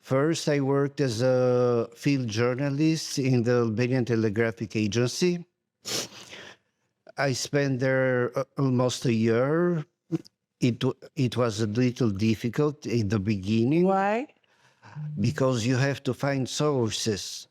First, I worked as a field journalist in the Albanian Telegraphic Agency. I spent there almost a year. It was a little difficult in the beginning. Why? Because you have to find sources.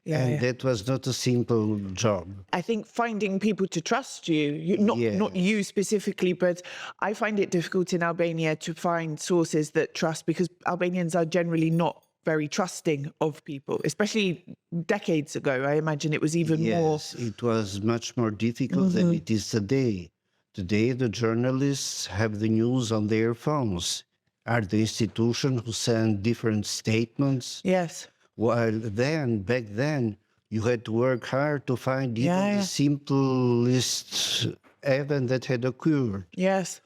Yeah, and that was not a simple job. I think finding people to trust you, not you specifically, but I find it difficult in Albania to find sources that trust, because Albanians are generally not very trusting of people, especially decades ago. I imagine it was even more. Yes, it was much more difficult than it is today. Today, the journalists have the news on their phones, are the institution who send different statements. Yes. While back then, you had to work hard to find even the simplest event that had occurred. Yes.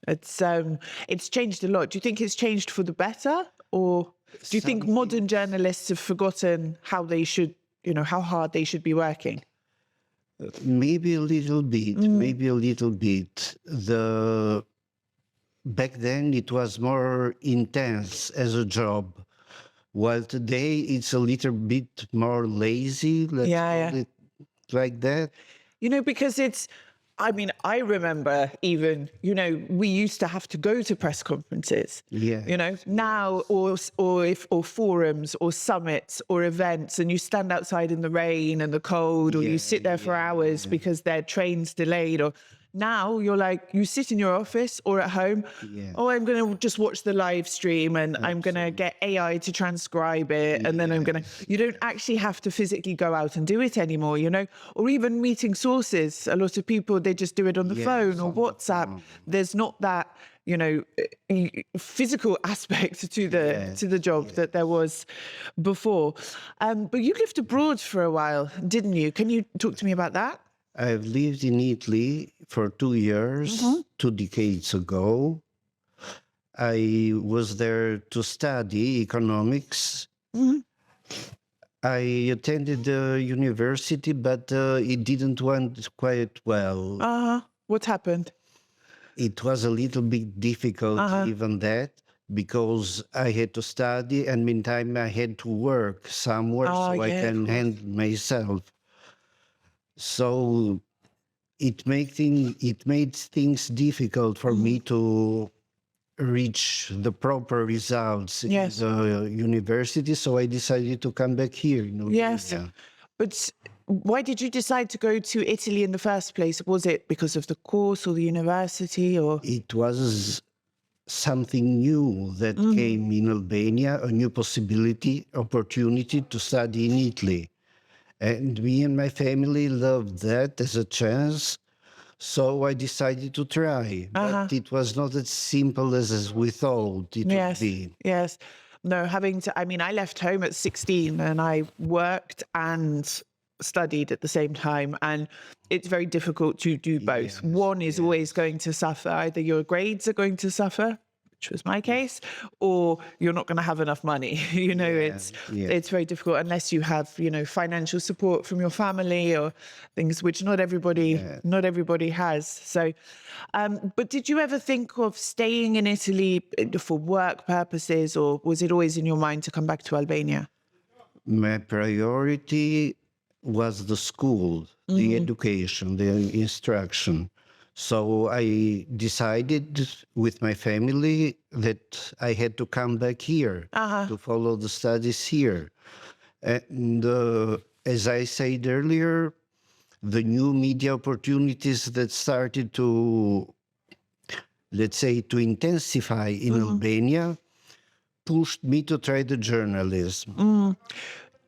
It's changed a lot. Do you think it's changed for the better? Or do you think modern journalists have forgotten how they should, how hard they should be working? Maybe a little bit, maybe a little bit. Back then, it was more intense as a job. While today it's a little bit more lazy, let's call it like that. Because I remember even, we used to have to go to press conferences. Yeah. Now or forums or summits or events, and you stand outside in the rain and the cold, or you sit there for hours because their train's delayed. Or now you're like, you sit in your office or at home. Oh, I'm going to just watch the live stream, and I'm going to get AI to transcribe it. And then you don't actually have to physically go out and do it anymore, or even meeting sources. A lot of people, they just do it on the phone or WhatsApp. There's not that, physical aspect to the job that there was before. But you lived abroad for a while, didn't you? Can you talk to me about that? I've lived in Italy for 2 years, 2 decades ago. I was there to study economics. I attended the university, but it didn't went quite well. What happened? It was a little bit difficult, even that, because I had to study, and meantime I had to work somewhere I can handle myself. So it made things difficult for me to reach the proper results in the university. So I decided to come back here in Albania. Yes, but why did you decide to go to Italy in the first place? Was it because of the course or the university, or? It was something new that came in Albania, a new opportunity to study in Italy. And me and my family loved that as a chance, so I decided to try. But it was not as simple as we thought it would be. Yes. No, I left home at 16 and I worked and studied at the same time. And it's very difficult to do both. One is always going to suffer. Either your grades are going to suffer, which was my case, or you're not going to have enough money. It's very difficult unless you have, financial support from your family or things which not everybody has. So, but did you ever think of staying in Italy for work purposes, or was it always in your mind to come back to Albania? My priority was the school, the education, the instruction. So I decided with my family that I had to come back here to follow the studies here. And as I said earlier, the new media opportunities that started to, let's say, to intensify in Albania pushed me to try the journalism.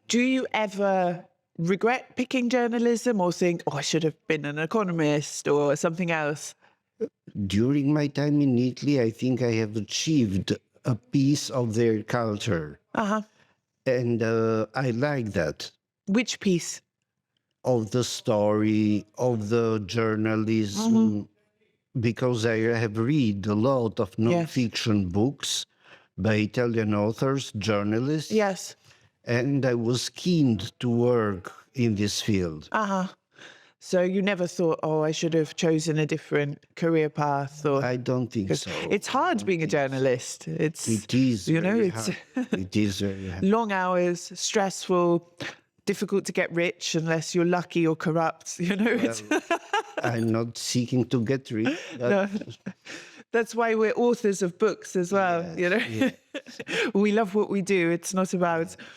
Do you ever regret picking journalism, or think, I should have been an economist or something else? During my time in Italy, I think I have achieved a piece of their culture. And I like that. Which piece? Of the story, of the journalism, because I have read a lot of non-fiction books by Italian authors, journalists. Yes. And I was keen to work in this field. So you never thought, oh, I should have chosen a different career path, or I don't think 'cause so. it's hard being a journalist. It is you know, very it's hard. It is very hard. long hours, stressful, difficult to get rich unless you're lucky or corrupt. You know, it's I'm not seeking to get rich. no. That's why we're authors of books as well. You know, Yes. we love what we do. It's not about